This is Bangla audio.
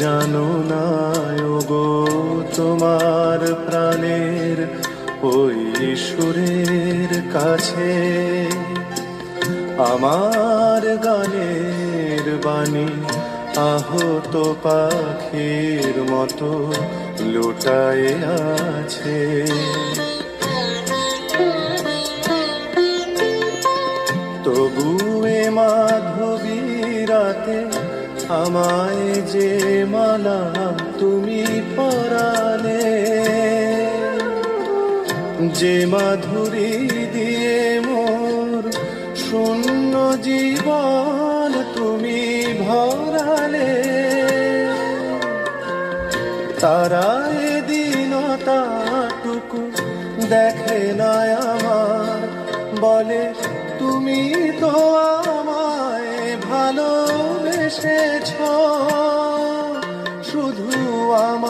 জানো না গো তোমার প্রাণের ওই সুরের কাছে আমার গানের বাণী আহত পাখির মতো লুটায়ে আছে। তবু এ মাধবী রাতে আমায় যে মালা তুমি পরালে, যে মাধুরী দিয়ে মোর শূন্য জীবন তুমি ভরালে, তারা এদিনটাটুকু দেখে না আমার, বলে তুমি তো আমায় ভালোবেসেছ শুধু আমার।